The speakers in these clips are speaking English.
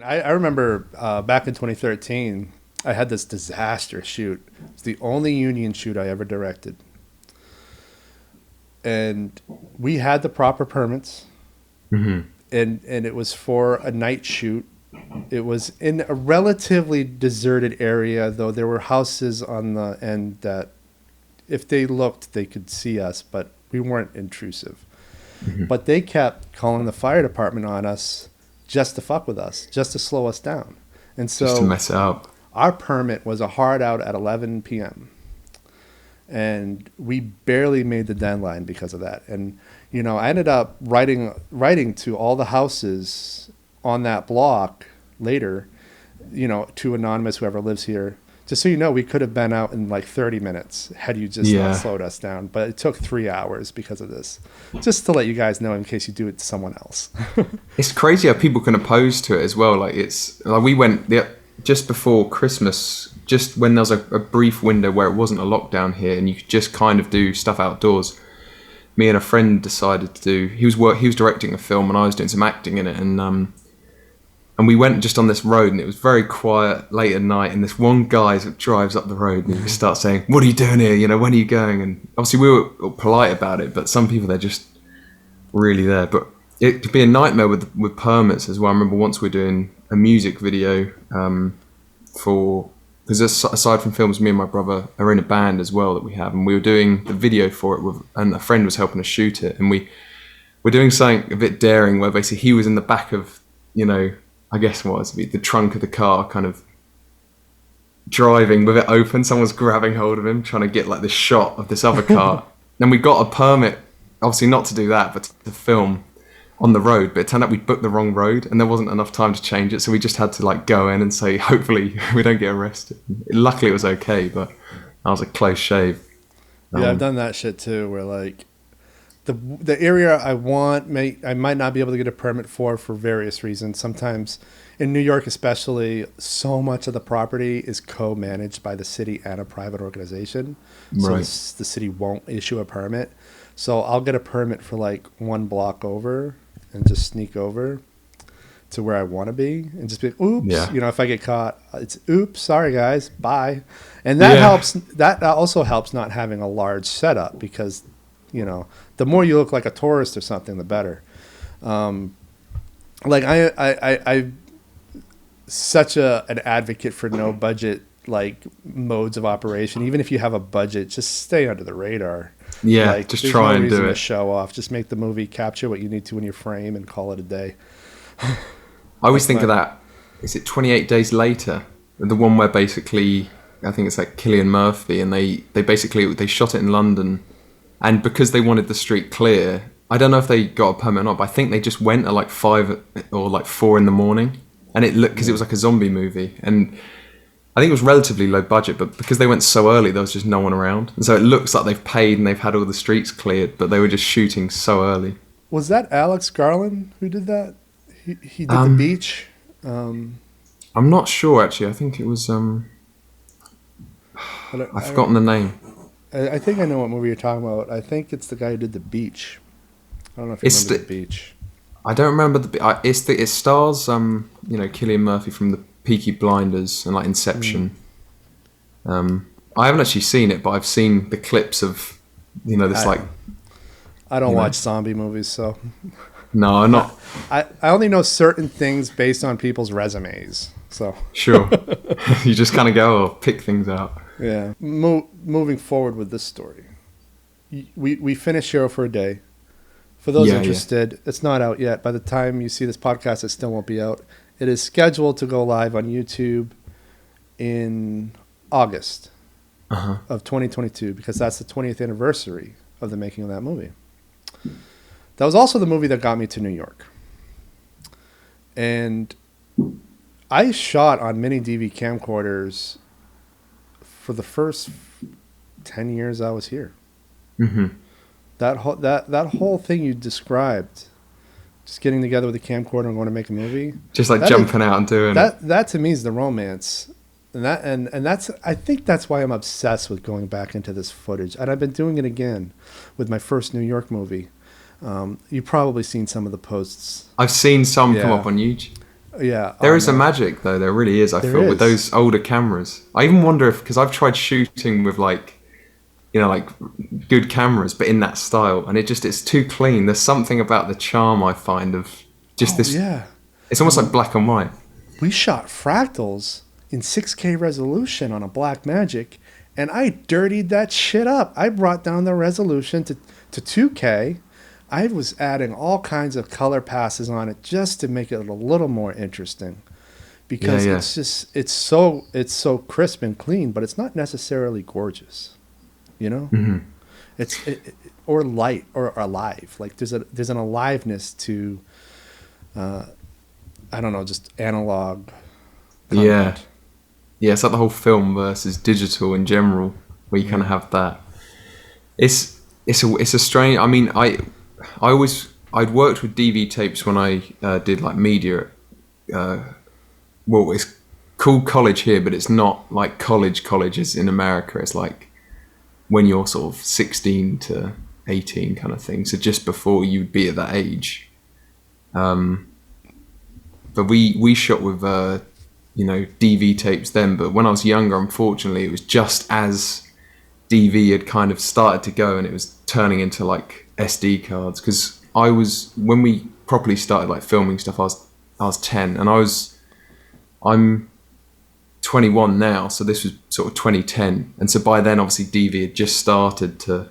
I remember back in 2013, I had this disastrous shoot. It's the only union shoot I ever directed. And we had the proper permits, Hmm. and it was for a night shoot. It was in a relatively deserted area, though there were houses on the end that, if they looked, they could see us, but we weren't intrusive. Hmm. But they kept calling the fire department on us just to fuck with us, just to slow us down. And Just to so mess it up. our permit was a hard out at 11 p.m. And we barely made the deadline because of that. And I ended up writing to all the houses on that block later, to anonymous whoever lives here. Just so you know, we could have been out in like 30 minutes had you just not Yeah. slowed us down. But it took 3 hours because of this. Just to let you guys know in case you do it to someone else. It's crazy how people can oppose to it as well. Like it's like we went just before Christmas, just when there was a brief window where it wasn't a lockdown here, and you could just kind of do stuff outdoors. Me and a friend decided to do. He was directing a film, and I was doing some acting in it, and we went just on this road, and it was very quiet late at night. And this one guy drives up the road, and he starts saying, "What are you doing here? When are you going?" And obviously we were polite about it, but some people, they're just really there. But it could be a nightmare with permits as well. I remember once we were doing a music video for, because aside from films, me and my brother are in a band as well that we have, and we were doing the video for it and a friend was helping us shoot it, and we were doing something a bit daring where basically he was in the back of, I guess what was it, the trunk of the car, kind of driving with it open. Someone's grabbing hold of him, trying to get like this shot of this other car. Then we got a permit, obviously not to do that, but to film on the road. But it turned out we booked the wrong road, and there wasn't enough time to change it, so we just had to like go in and say, hopefully we don't get arrested. Luckily it was okay, but that was a close shave. Yeah, I've Um, done that shit too, where like the area I might not be able to get a permit for various reasons. Sometimes in New York, especially, so much of the property is co-managed by the city and a private organization, so right. the city won't issue a permit. So I'll get a permit for like one block over and just sneak over to where I want to be and just be like, oops, Yeah. if I get caught, it's oops, sorry guys, bye. And that Yeah. helps. That also helps not having a large setup because, the more you look like a tourist or something, the better. Like I such an advocate for no budget like modes of operation. Even if you have a budget, just stay under the radar. Yeah, Like just there's try no and reason do to it. show off. Just make the movie, capture what you need to in your frame, and call it a day. I always That's think of my that. Is it 28 Days Later? The one where basically, I think it's like Cillian Murphy, and they basically they shot it in London, and because they wanted the street clear, I don't know if they got a permit or not, but I think they just went at like 5 or like 4 in the morning, and it looked, because it was like a zombie movie, and I think it was relatively low budget, but because they went so early, there was just no one around, and so it looks like they've paid and they've had all the streets cleared, but they were just shooting so early. Was that Alex Garland who did that? He did the Um, beach. Um, I'm not sure actually. I think it was I, don't- I've forgotten the name. I think I know what movie you're talking about. I think it's the guy who did the beach. I don't know if you It's remember the the beach. I don't remember it stars Cillian Murphy from the Peaky Blinders and like Mm. Inception. I haven't actually seen it, but I've seen the clips of this I like I don't you know watch zombie movies, so no, I'm not I only know certain things based on people's resumes. So sure. You just kind of go pick things out. yeah, moving forward with this story, we finished Hero for a Day. For those Yeah, yeah. interested, it's not out yet. By the time you see this podcast, it still won't be out. It is scheduled to go live on YouTube in August Uh huh. of 2022 because that's the 20th anniversary of the making of that movie. That was also the movie that got me to New York. And I shot on MiniDV camcorders for the first 10 years I was here. Hmm. That whole thing you described, just getting together with a camcorder and going to make a movie, Just like that jumping out and doing it. that to me is the romance. And that's I think that's why I'm obsessed with going back into this footage. And I've been doing it again with my first New York movie. You've probably seen some of the posts. I've seen some come Yeah. up on YouTube. Yeah, There on is a magic though. There really is. I There feel with is. those older cameras. I even wonder if because I've tried shooting with like, you know, like good cameras, but in that style, and it's too clean. There's something about the charm I find of just Oh this. yeah, It's almost like black and white. we shot fractals in 6K resolution on a Blackmagic, and I dirtied that shit up. I brought down the resolution to 2K. I was adding all kinds of color passes on it just to make it a little more interesting, because Yeah. it's so crisp and clean, but it's not necessarily gorgeous, you know. Hmm. Or light or alive. Like there's an aliveness to I don't know, just analog Yeah. content. Yeah, it's like the whole film versus digital in general, where you kind of have that. It's a strange. I mean, I'd worked with DV tapes when I did like media. Well, it's called college here, but it's not like college as in America. It's like when you're sort of 16 to 18 kind of thing. So just before you'd be at that age. But we shot with DV tapes then. But when I was younger, unfortunately, it was just as DV had kind of started to go, and it was turning into like SD cards. Because when we properly started like filming stuff, I was 10, and I'm 21 now, so this was sort of 2010, and so by then obviously DV had just started to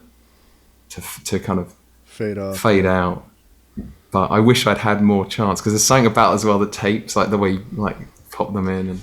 kind of fade out. But I wish I'd had more chance, because there's something about as well the tapes, like the way you like pop them in and